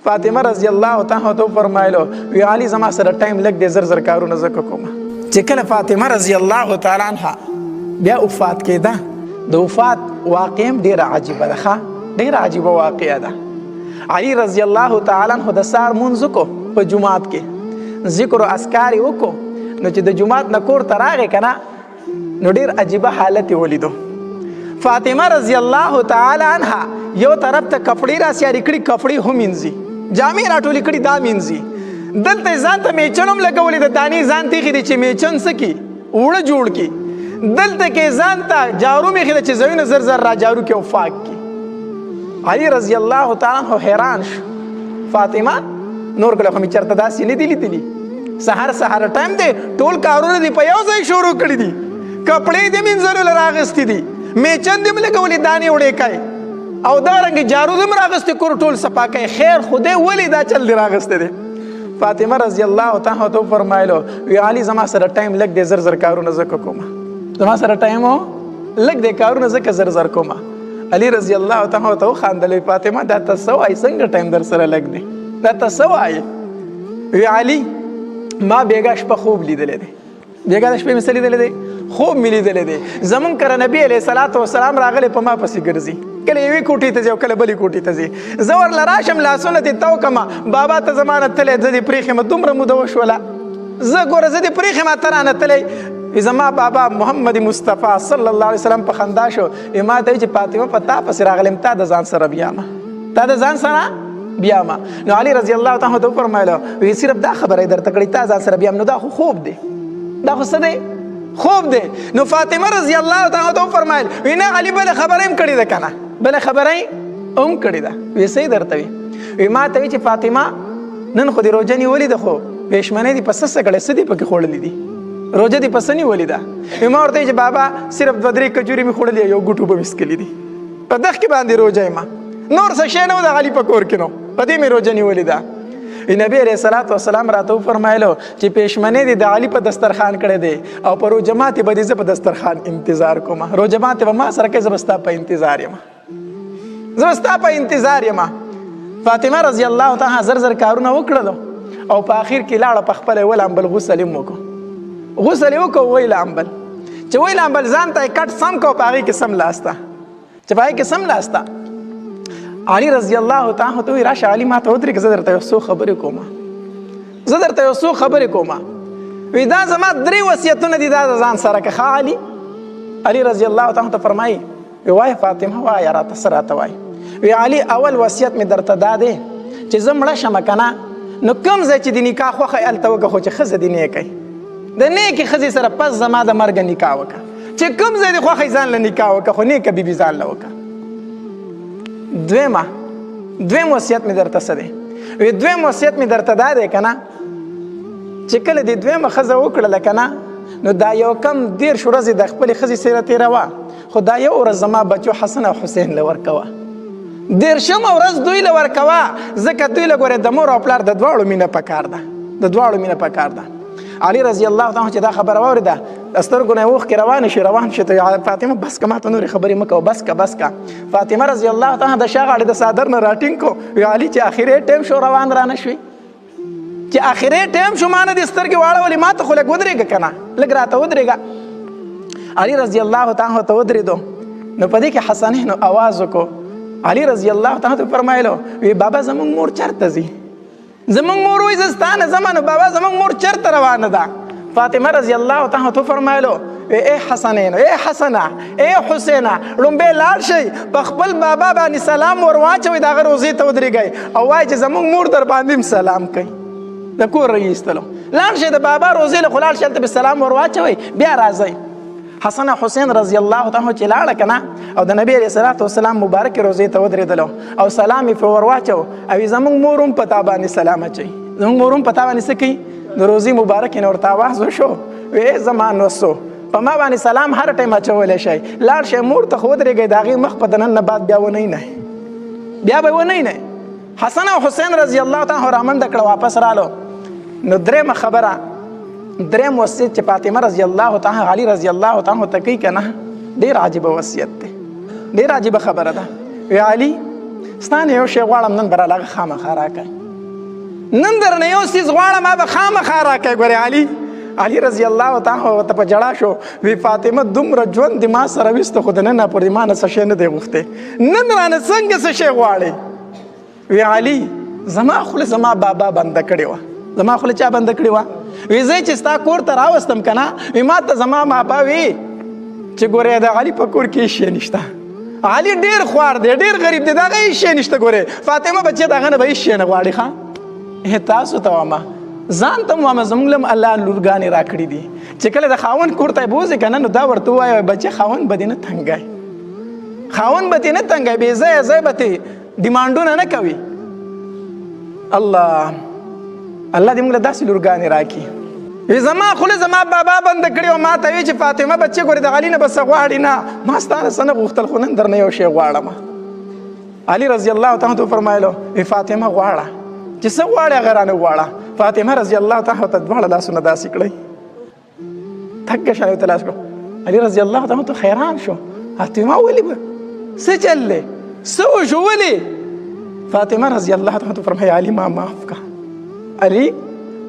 فاطمه رضی الله تعالی عنها فرمایلو وی علي زما سره ټایم لګ دې زر زر کارونه زکه کوم چې کله فاطمه رضی الله تعالی عنها بیا وفات کېده د وفات واقعه ډیره عجیبه ده ډیره عجیبه واقعه ده علي رضی الله تعالی عنہ د سار مونځ کو په جمعات کې ذکر او اذکار وکړو نو چې د جمعات نه کور ته راغی کنه نو ډیر عجیبه حالت ولیدو فاطمه رضی الله تعالی عنها یو طرف ته کپڑے را سیاري کړي کپڑے هم انځي جامې راټولې کړي دا مینځي دلته ځان ته میچنوم لګولې د دانی ځان تیخي دي چې میچن سکی وړه جوړ کی دلته کې ځان ته جارو میخي چې زوینه زر زر را جارو کې او فاک کی علي رضی الله تعالی عنہ حیران شو فاطمه نور کله خو می چرته داسې نه دی لیدلی سحر ټایم دی ټول کارونه دی په یو ځای شروع کړی دي کپړې دې منځلو راغستې دي میچن دې ملګولې دانې وړې کای او دا رنګ جارو دې راغستې کور ټول صفا کوي خیر خدای ولی دا چل دی راغستې دي فاطمه رضی الله تعالی عنها فرمایلو وی علي زما سره ټایم لګ دې زر زر کارونه زکه کوم زما سره ټایم لګ دې کارونه زکه زر زر کوم علي رضی الله تعالی عنها خاندلې فاطمه دا تاسو ای څنګه ټایم در سره لګ دی دا تاسو ای وی علي ما بیګا شپه خوب لیدلې دی بیګا شپه مې لیدلې دی خوب مې لیدلې دی زمون کر نبی علیہ الصلوۃ والسلام راغله په ما پسې ګرځي کله یوې کوټې ته ځو کله بلې کوټې ته ځي زور لراشم لاسونه دې تو کما بابا ته زمانه تلې د دې پریخه مدومره مو د وشوله زه ګوره زه دې پریخه ما ترانه تلې زما بابا محمد مصطفی صلی الله علیه وسلم په خندا شو ما ته چې فاطمه پتا پس راغلم تا د ځان سره بیا ما نو علي رضی الله تعالی عنہ فرمایله وی صرف دا خبره درته کړی تا ځان سره بیا نو دا خو خوب دی دا خو څه دی خوب دی نو فاطمه رضی الله تعالی عنہ فرمایل وینا علي بل خبره هم کړی ده کنه بل خبره هم کړی ده وی سي درته وی ما ته چې فاطمه نن خو دی روزنی ولید خو پښمنه دی پس څه کړي سدي پکې خورلې دي روزه دی پسنی ولیدا ما ورته چې بابا صرف د درې کجوري می خورلې یو ګټو به مسکلی دي په دغه کې باندې روزه ما نور څه شي نه د علي په کور کې نو په دې مې روزه نیولې ده نبی علیہ الصلوۃ والسلام راته فرمایلو چې پښمنه دي د علي په دسترخوان کړه دي او پر جماعت به دې په دسترخوان انتظار کوم رو جماعت به ما سره کې زبستا په انتظار یم فاطمه رضی الله تعالی زر زر کارونه وکړل او په اخر کې لاړه په خپل ول امبل غسل وکړو ویل امبل چې ویل امبل ځان ته کټ سم کو پاغي کې سم لاستا چې پاغي کې سم لاستا علي رضی الله تعالی عنہ راشه علي ما ته ودرې زه درته یو څو خبرې کوم وی دا زما درې وصیتونه دي دا ځان سره که علي رضی الله تعالی عنہ فرمایي وای فاطمه وای راته سره ته وای وی علي اول وصیت می درته دا دی چې زه مړه شم کنه نو کوم ځای چې د نکاح خوخه الته وکړه خو چې ښځه دې نه کوي د نیکې ښځې سره پس زما د مرګ نکاح وکړه چې کوم ځای دې خوښه ځان له نکاح وکړه خو نیکه بیبي ځان له وکړه دویم وصیت می درته څه دی وی دویم وصیت می درته دا دی که نه چې کله دې دویمه ښځه وکړله که نه نو دا یو کم 10 ورځې د خپلې ښځې سره تېروه خو دا یو ورځ زما بچو حسن او حسین له ورکوه 10مه ورځ دوی له ورکوه ځکه دوی له ګورې د مور او پلار د دواړو مینه پکار ده علي رضی الله تعالی چې دا خبره واورېده د سترګو نه اوښکې روان شي ته فاطمه بس که ما ته نورې خبرې مه کوه بس که فاطمه رضی الله تعالی د شا غاړې د څادر نه راټینګ کو وی علي چې اخرې ټایم شو روان رانه شوي چې اخرې ټایم شو ما نه دې سترګې واړولې ما ته خو لږ ودرېږه که نه لږ راته ودرېږه علي رضی الله تعالی ته ودرېدو نو په دې کې حسنین اواز وکړو علي رضی الله تعالی فرمایلو وی بابا زمونږ مور چېرته ځي زمونږ مور وایي زه ستا نه ځمه نو بابا زمونږ مور چېرته روانه ده فاطمه رضی الله تعالی فرمایلو ای حسنین ای حسنه ای حسینه لومبې لاړ شئ په خپل بابا باندې سلام ور واچوئ د هغه روضې ته ودرېږئ او وایي چې زمونږ مور در باندې هم سلام کوي د کور رایستلو لاړ شئ د بابا روضې له خو لاړ شئ هلته به سلام ور واچوئ بیا راځئ حسن حسین رضی الله تعالی چې لاړه که نه او د نبی علیه الصلوۃ والسلام مبارکې روضې ته ودرېدلو او سلام یې پرې ور واچو او زمونږ مور هم په تا باندې سلام اچوي زمونږ مور هم په تا باندې څه کوي د روضې مبارکې نه ورته آواز وشو وی زما نوسو په ما باندې سلام هر ټایم اچولی شئ لاړ شئ مور ته خو ودرېږئ د هغې مخ په د نن نه بعد بیا به ونی نه حسن او حسین رضی الله تعالی رامنډه کړه واپس رالو نو درېمه خبره درېم وصیت چې فاطمه رضی الله تعالی علي رضی الله تعالی ته کوي که نه ډېر عجیبه وصیت دی ډېر عجیبه خبره ده وی علي ستا نه یو شی غواړم نن به راله خامخا راکړې، نن درنه یو څیز غواړم هغه به خامخا راکړې. ګورې علي رضی الله تعالی ورته په ژړا شو، وی فاطمه دومره ژوند دې ما سره ویسته خو د نن پورې ما نه څه شی نه دی غوښتی، نن رانه څنګه څه شی غواړې؟ وی علي زما خوله زما بابا بنده کړې وه. زما خوله چا بنده کړې وه؟ وی زه چې ستا کور ته راوستم که نه، وی ما ته زما بابا وی چې ګورې د علي په کور کې هېڅ شی نشته، علي ډېر خوار دی، ډېر غریب دی، د هغه هېڅ شی نشته. ګورې فاطمه بچې د هغه نه به هېڅ شی نه غواړي. ښه تاسو ته وایم ځان ته وایم زموږ له الله لورګانې راکړي دي چې کله د خاوند کور ته بوځې که نه نو دا ورته ووایه بچې خاوند به دې نه تنګی، خاوند به دې نه تنګی، بې ځایه ځای به دې ډیمانډونه نه کوي. الله دې موږ له داسې لورګانې راکړي. زما خوله زما بابا بنده کړې او ما ته وی چې فاطمه بچې ګورې د علي نه به څه غواړي؟ نه ما ستا نه څه نه غوښتل، خو نن درنه یو شی غواړم. علي رضی الله تعالی عنه فرمایلو وی فاطمه غواړه چې څه غواړې هغه رانه غواړه. فاطمه رضی الله تعالی ته دواړه لاسونه داسې کړئ، تګ شان ورته لاس کړو. علي رضی الله تعالی عنه حیران شو، فاطمه ولې به څه چل دی، څه وشو ولې؟ فاطمه رضی الله تعالی عنه فرمایي علي ما معاف کا، علي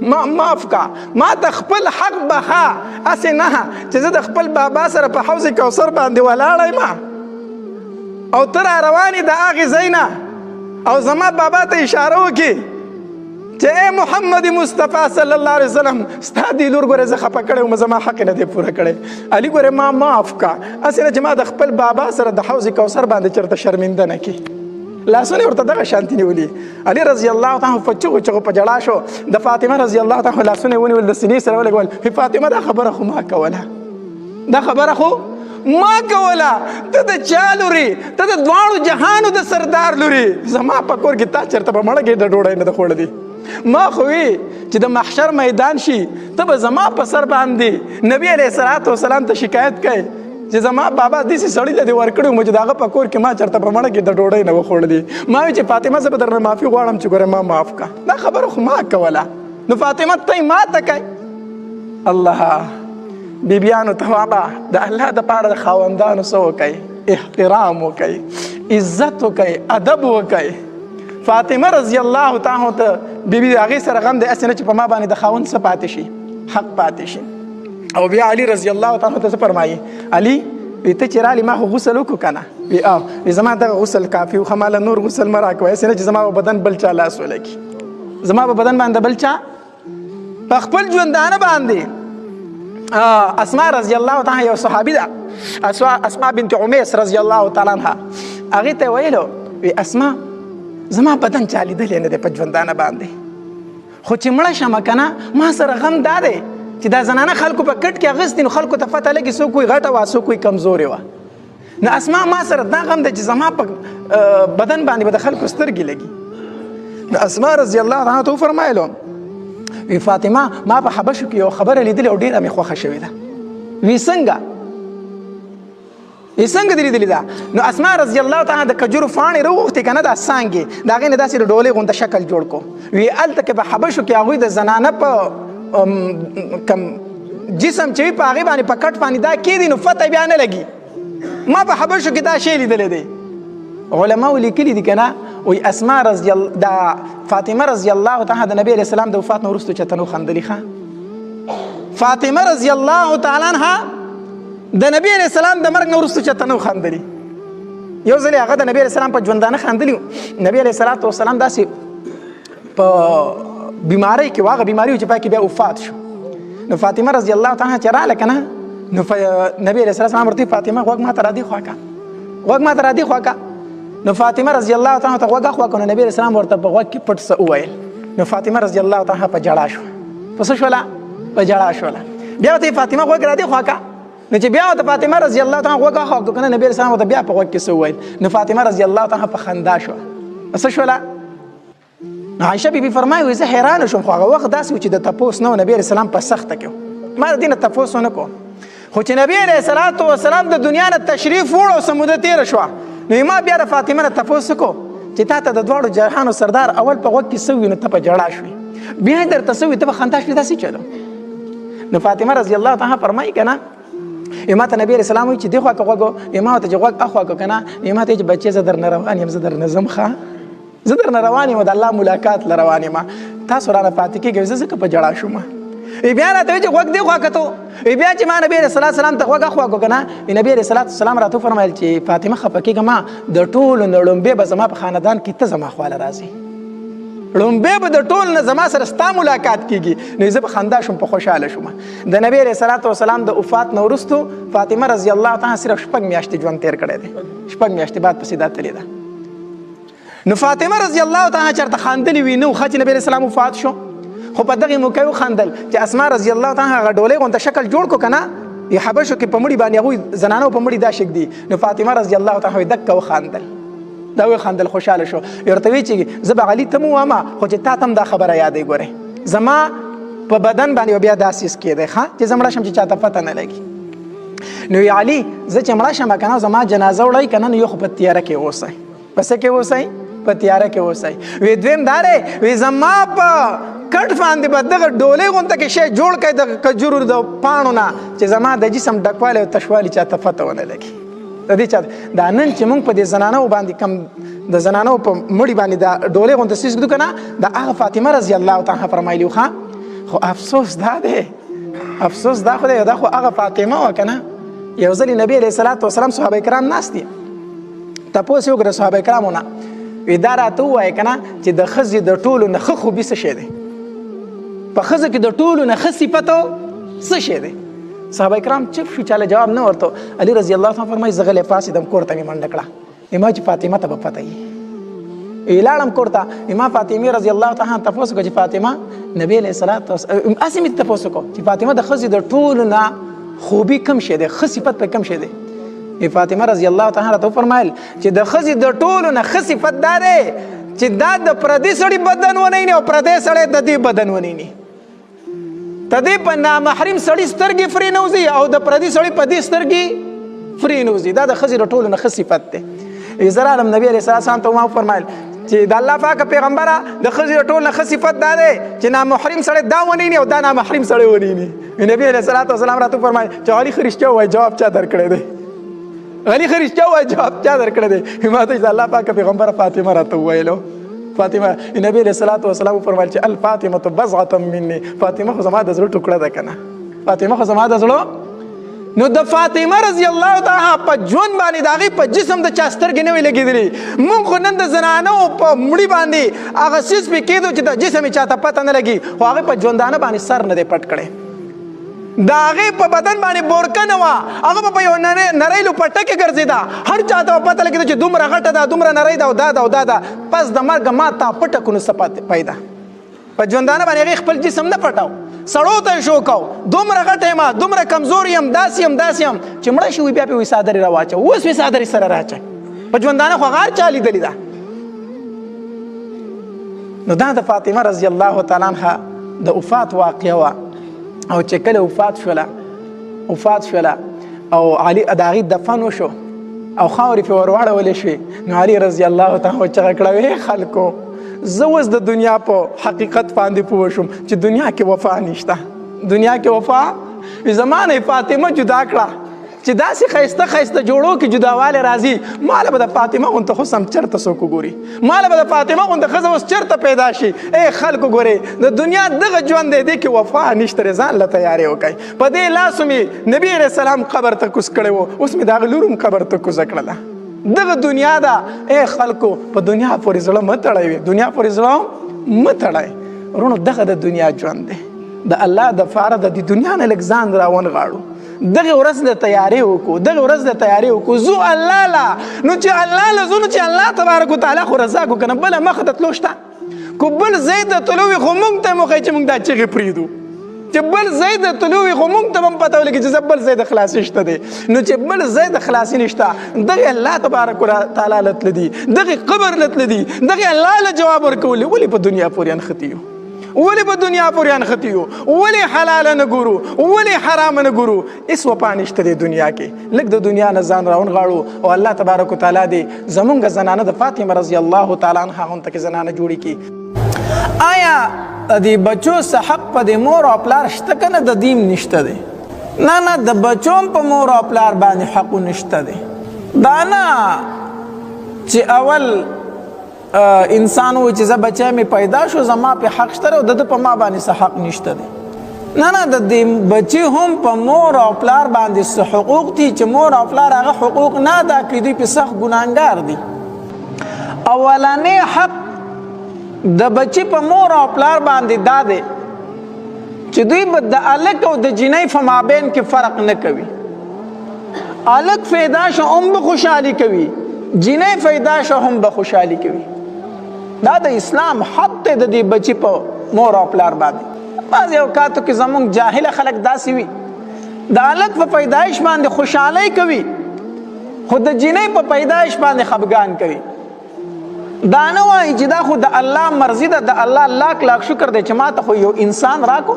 ما معاف کا، ما ته خپل حق بخا، هسې نه چې زه د خپل بابا سره په حوض کوثر باندې ولاړه یم او ته را روانې د هغې ځای نه او زما بابا ته اشاره وکړي چې ای محمد مصطفی صلی الله علیه وسلم ستا دې لور ګورې زه خفه کړی وم، زما حق نه دی پوره کړی. علي ګورې ما معاف کا، هسې نه چې ما د خپل بابا سره د حوض کوثر باندې چېرته شرمنده نه کړي. لاسونه ورته دغه شانتي نیولي. علي رضی الله تعالی په چغو چغو په ژړا شو. د فاطمه رضی الله تعالی لاسونه یې ونیول، د سینې سره ولګول. فاطمه دا خبره خو ما کوله، دا خبره خو ما کوله، ته د چا لورې، ته د دواړو جهانو د سردار لورې، زما په کور کې تا چېرته به مړه ګېډه ډوډۍ نه ده خوړلې. ما خو وی چې د محشر میدان شي ته به زما په سر باندې نبی علیه الصلاة والسلام ته شکایت کوي چې زما بابا داسې سړي ته دې ورکړی وم چې د هغه په کور کې ما چېرته په مړه کې د ډوډۍ نه وخوړلې. ما وی چې فاطمه زه به درنه معافي غواړم چې ګوره ما معاف کا، دا خبره خو ما کوله، نو فاطمه ته یې ما ته کوي. الله بیبیانو ته وابه د الله دپاره د خاوندانو څه وکئ؟ احترام وکئ، عزت وکئ، ادب وکئ. فاطمه رضی الله تعالی ته بیبي د هغې سره غم دی هسې نه چې په ما باندې د خاوند څه پاتې شي، حق پاتې شي. او بیا علي رضی الله تعالی ته څه فرمایي؟ علي وی ته چې رالې ما خو غسل وکړو که نه؟ وی او وی زما دغه غسل کافي و، ښه ماله نور غسل مه راکوه، هسې نه چې زما په بدن بل چا لاس ولګي، زما په بدن باندې بل چا په خپل ژوندانه باندې. اسماء رضی الله تعالی یو صحابي ده، اسماء بنت عمیس رضی الله تعالی عنها، هغې ته ویلو وی اسماء زما بدن چا لیدلی نه دی په ژوندانه باندې، خو چې مړه شمه که نه ما سره غم دا دی چې دا زنانه خلکو په کټ کې اغوستې نو خلکو ته پته لګي څوک وایي غټه وه څوک وایي کمزورې وه. نو اسما ما سره دا غم دی چې زما په بدن باندې به د خلکو سترګې لګي. نو اسما رضی الله عنها ته وفرمایلو وی فاطمه ما په حبشو کې یو خبره لیدلې او ډېره مې خوښه شوې ده. وی څنګه؟ څنګه دې لیدلې ده؟ نو اسما رضی الله تعالی د کجورو پاڼې راوغوښتې که نه دا څانګې د هغې نه داسې د ډولۍ غونته شکل جوړ کړو. وی هلته کې په حبشو کې هغوی د زنانه په کم جسم چې وي په هغې باندې په کټ باندې دا کېدي نو فتح بیا نه لګي. ما په حبشو کې دا شی لیدلی دی. علماو لیکلي دي که نه وایي اسما رضی الله د فاطمه رضی الله تعالی د نبي علیه السلام د وفات نه وروستو چېرته نه وخندلي. ښه فاطمه رضی الله تعالی عنها د نبی علیه السلام د مرګ نه وروستو چېرته نه وخندلي. یو ځل هغه د نبی علیه السلام په ژوندانه خندلي وو. نبی علیه الصلاة والسلام داسې په بیماری کې واغه بیماری چې پای کې بیا وفات شو. نو فاطمه رضی الله تعالی چې راغله که نه نو نبی علیه السلام ورته فاطمه غوږ ما ته را دې خوا که، غوږ ما ته را دې خوا که. نو فاطمه رضی الله تعالی ته غوږ اخوا که نو نبی علیه السلام ورته په غوږ کې پټ څه وویل. نو فاطمه رضی الله تعالی په ژړا شوه. په څه شوله؟ په ژړا شوله. بیا ورته فاطمه غوږ را دې خوا که. نو چې بیا ورته فاطمه رضی الله تعالی غوږ اخوا که نه نبی علیه السلام ورته بیا په غوږ کې څه وویل. نو فاطمه رضی الله تعالی په خندا شوه. څه شوله؟ عایشه بیبي فرمایي زه حیرانه شوم، خو هغه وخت داسې و چې د تپوس نه و، نبي علیه السلام په سخته کې و، ما د دې نه تپوس ونه کړو. خو چې نبي علیه الصلاة والسلام د دنیا نه تشریف وړو او څه موده تېره شوه نو ما بیا د فاطمه نه تپوس وکړو چې تا ته د دواړو جهانو سردار اول په غوږ کې څه وي نو ته په ژړا شوې، بیا یې درته څه وي ته په خندا شوې، داسې چلو. نو فاطمه رضی الله تعالی فرمایي که نه ما ته نبی رسول الله چې دی خو کوغه ما ته جواب اخوا کو کنه ما ته چې بچي زدر نه روان یم زدر نظم ښه زدر نه روان یم د الله ملاقات ل روان یم تاسو را پاتې کېږئ زه ځکه په جړا شوم بیا راته چې غوږ دی خوا کتو بیا چې ما نبی رسول الله سلام ته غوږ اخوا کو کنه نبی رسول الله سلام راته فرمایل چې فاطمه خپه کېږه ما د ټولو نه لومبې به زما په خاندان کې ته زما خواله راځي لومبې به د ټول نه زما سره ستا ملاقات کېږي نو زه په خندا شوم په خوشحاله شوم د نبی رسول الله سلام د وفات نه وروستو فاطمه رضی الله تعالی صرف 6 میاشتې ژوند تیر کړی دی 6 میاشتې بعد پسې دا تللی ده نو فاطمه رضی الله تعالی چرته خاندلې وي نو خچ نبی رسول الله وفات شو خو په دغه موقع خندل چې اسماء رضی الله تعالی هغه ډولې غونډه شکل جوړ کو کنه ی حبشو کې په مړی باندې هغه زنانو په مړی دا شک دي نو فاطمه رضی الله تعالی دک و خندل دا و خندل خوشاله شو ورته وی چې زب علي تمو ما خو چې تا تم دا خبره یادې ګوره زما په بدن باندې بیا داسیس کېده ښا چې زمړه شم چې چاته پته نه لګي نو علي زه چې مړه شم کنه زما جنازه وړي کنه نو یو خو په تیاره کې اوسای پس کې اوسای په تیاره کې اوسای وی دویم دارې وی زما په کټ باندې به دغه ډولې غونته کې شی جوړ کړي د کجورو د پاڼو نه چې زما د جسم ډکوالی او تشوالی چاته پته ونه لګي د دې چاته دا نن چې موږ په دې زنانو باندې کم د زنانو په مړي باندې دا ډولې غونته سیس ږدو که نه د هغه فاطمه رضی الله تعالی فرمایلي خو افسوس دا دی افسوس دا خو دی دا خو هغه فاطمه وه که نه یو ځلې نبي علیه صلات وسلام صحابه کرام ناست دي تپوس یې وکړه صحابه کرامو نه وی دا راته ووایه که نه چې د ښځې د ټولو نه ښه خوبي څه شی دی په ښځه کې د ټولو نه ښه صفتو څه شی دی صحابه کرام چپ شو چاله جواب نه ورته علي رضی الله تعالی فرمایي زه غلی پاڅېدم کور ته مې منډه کړه ما چې فاطمه ته به پته وي لاړم کور ته ما فاطمې رضی الله تعالی تپوس وکړه چې فاطمه نبي علیه صلات وسلام هسې مې تپوس وکړو چې فاطمه د ښځې د ټولو نه خوبي کم شی دی ښه صفت په کم شی دی فاطمه رضی الله تعالی راته وفرمایل چې د ښځې د ټولو نه ښه صفت دا دی چې دا د پردي سړي بدن ونیني او پردی سړی د دې بدن ونیني د دې په نامحرم سړي سترګې فرې نه وځي او د پردي سړي په دې سترګې فرې نه وځي دا د ښځې د ټولو نه ښه صفت دی زه رالم نبي علیه السلام ته ما وفرمایل چې د الله پاکه پیغمبره د ښځې د ټولو نه ښه صفت دا دی چې نامحرم سړی دا ونیني او دا نامحرم سړی ونیني نبي علیه السلام راته وفرمایل چې علي ښه رښتیا ووایي جواب چا درکړی دی غلی خریشتیا وای جواب چا درکړی دی ما ته چې الله پاکه پیغمبر فاطمه راته وویلو فاطمه نبی علیه الصلاة والسلام فرمایل چې الفاطمه بضعة مني فاطمه خو زما د زړه ټوکړه ده که نه فاطمه خو زما د زړه نو د فاطمه رضی الله تعالی په ژوند باندې د هغې په جسم د چا سترګې نه وي لګېدلي موږ خو نن د زنانو په مړي باندې هغه څیز پې کېدو چې د جسم یې چاته پته نه لګي خو هغې په ژوندانه باندې سر نه دی پټ کړی د هغې په بدن باندې بورکه نه وه هغه په یو نری لوپټه کې ګرځېده هر چا ته به پته لګېده چې دومره غټه ده دومره نری ده او دا ده او دا ده پس د مرګه ما تا پټه کړو څه پیدا په ژوندانه باندې هغې خپل جسم نه پټاو سړو ته یې شو کو دومره غټه یم دومره کمزور یم داسې یم داسې یم چې مړه شي وي بیا پې وي څادرې راواچوه اوس وي څادرې سره راچوي په ژوندانه خو هغه هر چا لیدلې ده نو دا د فاطمه رضی الله تعالی عنها د وفات واقعه وه او چې کله وفات شوله او علي د هغې دفن وشو او خاورې پې ور واړولې شوې نو علي رضی الله تعالی چغه کړه وې خلکو زه اوس د دنیا په حقیقت باندې پوه شوم چې دنیا کې وفا نشته دنیا کې وفا زما نه فاطمه جدا کړه چې داسې ښایسته ښایسته جوړو کې جداوالی راځي ماله به د فاطمه غونته حسن چېرته څوک وګوري ماله به د فاطمه غونته ښځه اوس چېرته پیدا شي ای خلکو ګورئ د دنیا دغه ژوند دی دې کې وفا نشته ځان له تیارې وکئ په دې لاسو مې نبي علیه السلام قبر ته کوز کړی و اوس مې د هغه لور هم قبر ته کوزه کړله دغه دنیا ده ای خلکو په دنیا پورې زړه مه تړئ دنیا پورې زړه مه تړئ ورونو دغه د دنیا ژوند دی د الله دپاره د دې دنیا نه لږ ځان راونغاړو دغه ورځ د تیارې وکړو دغه ورځ د تیارې وکړو زو الله لا نو چې الله لا زو نو چې الله تبارک وتعالی خو رضا کو کنه بله مخه ته تلو شته کو بل ځای ته تلو وي خو موږ ته موښیي چې موږ دا چغې پرېږدو چې بل ځای ته تلو وي خو موږ ته هم پته ولګي چې بل ځای د خلاصي شته دی نو چې بل ځای د خلاصي نشته دغه الله تبارک وتعالی له تله دي دغه قبر له تله دي دغه الله له جواب ورکولی ولې په دنیا پورې انختی یو ولې په دنیا پورې انختی یو ولې حلاله نه ګورو ولې حرامه نه ګورو هېڅ وفا نشته دی دنیا کې لږ د دنیا نه ځان راونغاړو او الله تبارک وتعالی دې زمونږ زنانه د فاطمه رضی الله تعالی عنها غونته کې زنانه جوړې کړي آیا د دې بچو څه حق په دې مور او پلار شته که نه د دیم نشته دی نه د بچوم په مور او پلار باندې حق نشته دی. دا نه چې اول انسان و چې زه بچی مې پیدا شو زما په حق شته او د په ما باندې څه حق نشته دی. نه د دې بچی هم په مور او پلار باندې څه حقوق دي چې مور او پلار هغه حقوق نه ادا کړي، دوی په سخت ګناهګار دي. اولنی حق د بچی په مور او پلار باندې دا دی چې دوی به د الک او د جنۍ په مابین کې فرق نه کوي. الک پیدا شو هم به خوشحالي کوي، جنۍ پیدا شو هم به خوشحالي کوي. دا د اسلام حق دی د دې بچی په مور او پلار باندې. بعضې اوقاتو کې زموږ جاهله خلک داسې وي د الک په پیدایش باندې خوشحالۍ کوي خو د جنۍ په پیدایش باندې خفګان کوي. دا نه وایي چې دا خو د الله مرضي ده، د الله لاک لاک شکر دی چې ما ته خو یو انسان راکو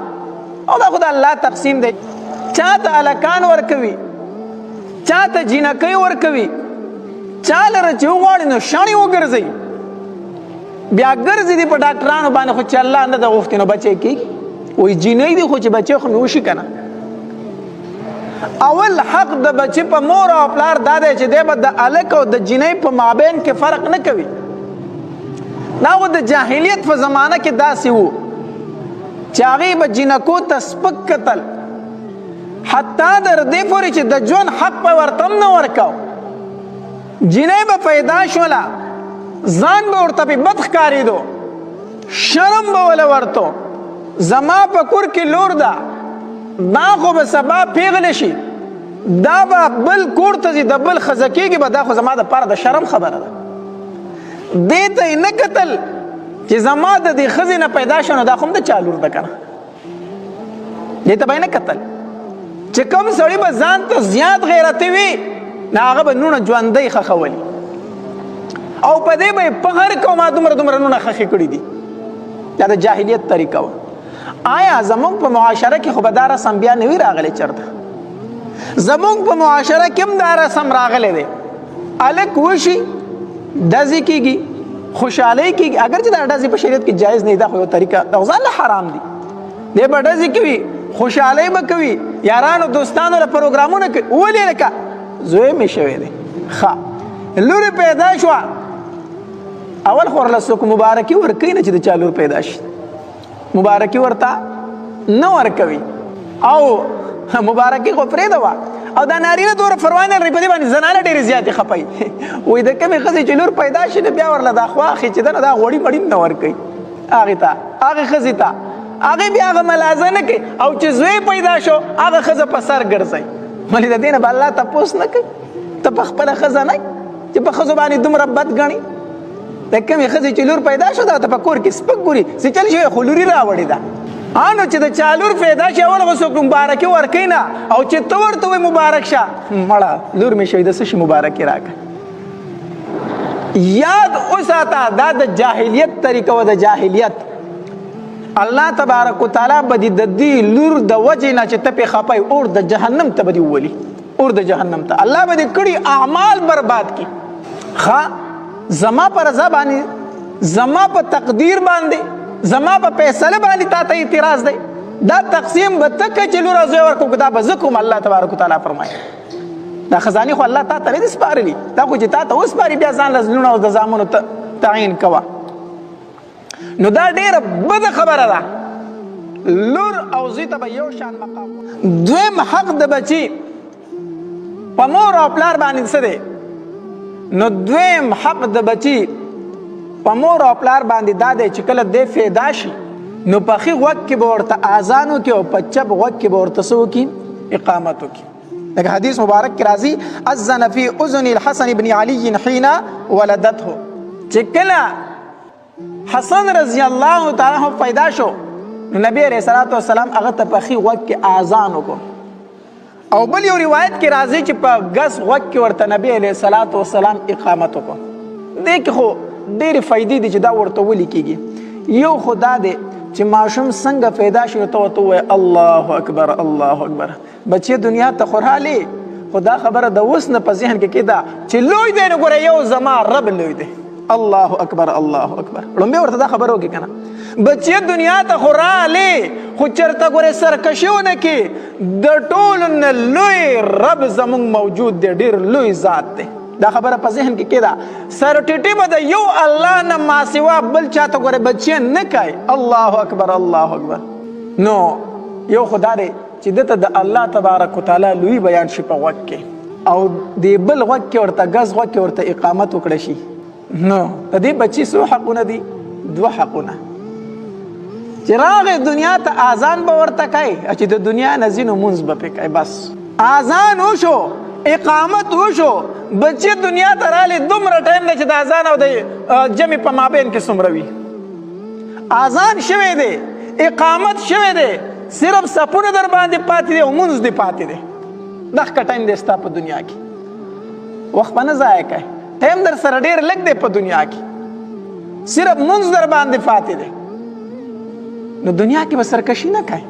او دا خو د الله تقسیم دی. چا ته الکان ورکوي، چا ته جینکۍ ورکوي، چا لره چې وغواړي نو شاڼې وګرځوي، بیا ګرځي دي په ډاکټرانو باندې خو چې الله نه ده غوښتي نو بچی کېږي. وایي جینۍ دي خو چې بچی خو مې وشي که نه. اول حق د بچی په مور او پلار دا دی چې دی به د الک او د جینۍ په مابین کې فرق نه کوي. دا خو د جاهلیت په زمانه کې داسې وو چې هغې به جینکو ته سپک کتل، حتی در دې پورې چې د ژوند حق به ورته هم نه ورکاو. جینۍ به پیدا شوله ځان به ورته پې بد ښکارېدو، شرم به وله ورتو زما په کور کې لور ده، دا خو به سبا پیغله شي، دا به بل کور ته ځي د بل ښځه کېږي به، دا خو زما دپاره د شرم خبره ده. دې ته یې نه کتل چې زما د دې ښځې نه پیدا شو نو دا خو هم د چا لور ده که نه. دې ته به یې نه کتل چې کوم سړي به ځان ته زیات غیرتي وي نو هغه به نونه ژوندی ښخولي او په دې به یې فخر کوو ما دومره دومره نونه ښخې کړي دي. دا د جاهلیت طریقه وه. آیا زمونږ په معاشره کې خو به دا رسم بیا نه وي راغلی چېرته؟ زمونږ په معاشره کې هم دا رسم راغلی دی. الک وشي ډزې کېږي، خوشحالۍ کېږي، اگر چې دا ډزې په شریعت کې جایز نه دی، دا خو یو طریقه دا خو ځان له حرام دي. دی به ډزې کوي، خوشحالۍ به کوي، یارانو دوستانو له پروګرامونه کوي. ولې لکه زوی مې شوی دی، ښه لور پیدا شوه، اول خو ورله څوک مبارکي ورکوي نه چې د چا لور پیدا شي، مبارکي ورته نه ورکوي او مبارکي خو پرېږده او دا نارینه دومره پروا نه لري په دې باندې زنانه ډېرې زیاتې خفوي. وایي د کومې ښځې چې لور پیدا شي نو بیا ورله دا خوا اخي چې ده نو دا غوړي مړي نه ورکوي هغې ته، هغې ښځې ته، هغې بیا هغه ملازه نه کوي او چې زوی پیدا شو هغه ښځه په سر ګرځوي. ولې د دې نه به الله تپوس نه کوي؟ ته په خپله ښځه نه چې په ښځو باندې دومره بد ګڼي. د کومې ښځې چې لور پیدا شو دا ته په کور کې سپک ګوري چې چل شوی خو لوري راوړې ده. نو چې د چا لور پیدا شي اول خو څوک مبارکي ورکوي نه او چې ته ورته وایي مبارک شه مړه لور مې شوې د څه شي مبارکي راکړه. یاد وساته دا د جاهلیت طریقه و. د جاهلیت الله تبارک وتعالی به د دې لور د وجې نه چې ته پې خفه اور د جهنم ته به دې وولي، اور د جهنم ته الله به دې کړي اعمال برباد کړي. ښه زما په رضا باندې، زما په تقدیر باندې، زما په فیصله باندې تا ته اعتراض دی؟ دا تقسیم به ته که چې لور او زوی ورکړو دا به زه کوم. الله تبارک وتعالی فرمایي دا خزانې خو الله تا ته نه دي سپارلي، دا خو چې تا ته وسپاري بیا ځان له زړونو او د زامنو تعین کوه. نو دا ډېره بده خبره ده. لور او زوی ته به یو شان مقام. دویم حق د بچي په مور او پلار باندې څه دی؟ نو دویم حق د بچي په مور او پلار باندې دا دی چې کله دی پیدا شي نو په ښي غوږ کې به ورته اذان وکړي او په چپ غوږ کې به ورته څه وکړي؟ اقامت وکړي. لکه حدیث مبارک کې راځي اذن فی اذن الحسن بن علی حین ولدته، چې کله حسن رضی الله تعالی عنہ پیدا شو نو نبی علیہ الصلوۃ والسلام هغه ته په ښي غوږ کې اذان وکړ. او بل یو روایت کې راځي چې په ګس غوږ کې ورته نبی علیہ الصلوۃ والسلام اقامت وکړ. دې کې خو ډېرې فایدې دي چې دا ورته ولي کېږي. یو خو دا دی چې ماشوم څنګه پیدا شي ته ورته ووایې الله اکبر الله اکبر. بچې دنیا ته خو رالې خو دا خبره د اوس نه په ذهن کې کېده چې لوی دی نو ګوره یو زما رب لوی دی، الله اکبر الله اکبر. لومبه ورته دا خبر وکي کنه بچي دنیا ته خوراله خو چرته ګوره سرکشیونه کې د ټولو نه لوی رب زمونږ موجود دی، ډېر لوی ذات دی. دا خبره په ذهن کې کېده سر ټیټي به د یو الله نه ما سوا بل چاته ګوره بچي نه کوي. الله اکبر الله اکبر. نو یو خدا دی چې دته د الله تبارک وتعالی لوی بیان شي په غوږ کې او د بل غوږ کې ورته غز غوږ کې ورته اقامت وکړه شي. نو د دې بچي څو حقونه دي؟ 2 حقونه. چې راغی دنیا ته اذان به ورته کوي چې د دنیا نه ځي نو مونځ به پې کوي. بس اذان وشو اقامت وشو بچي دنیا ته راغلی دومره ټایم دی چې د اذان او د جمع په مابین کې څومره وي. اذان شوی دی اقامت شوی دی صرف سپونه در باندې پاتې دی او مونځ دی پاتې دی. دغه ټایم دی ستا په دنیا کې. وخت به نه ضایع کوي. ټایم در سره ډېر لږ دی په دنیا کې صرف مونځ در باندې پاتې دی. نو دنیا کې به سرکشي نه کوي.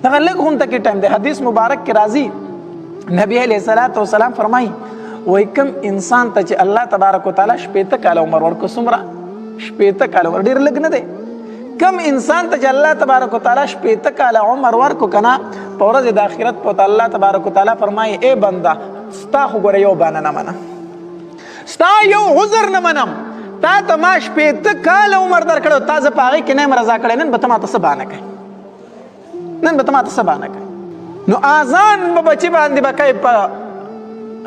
دغه لږ غونته کې ټایم دی. حدیث مبارک کې راځي نبی علیه الصلاۃ والسلام فرمایي وایي کوم انسان ته چې الله تبارک وتعالی 80 کاله عمر ورکړو څومره 80 کاله عمر ډېر لږ نه دی. کم انسان ته چې الله تبارک وتعالی 80 کاله عمر ورکو کنه په ورځ د آخرت په الله تبارک وتعالی فرمایي ای بنده ستا خو ګوره یو بانه نه منم، ستا یو عذر نه منم، تا ته ما 80 کاله عمر درکړو تا زه په هغې کې نه یم رضا کړی، نن به ته ماته څه بانه کوې، نن به ته ماته څه بانه کوې. نو اذان به بچي باندې به کوي په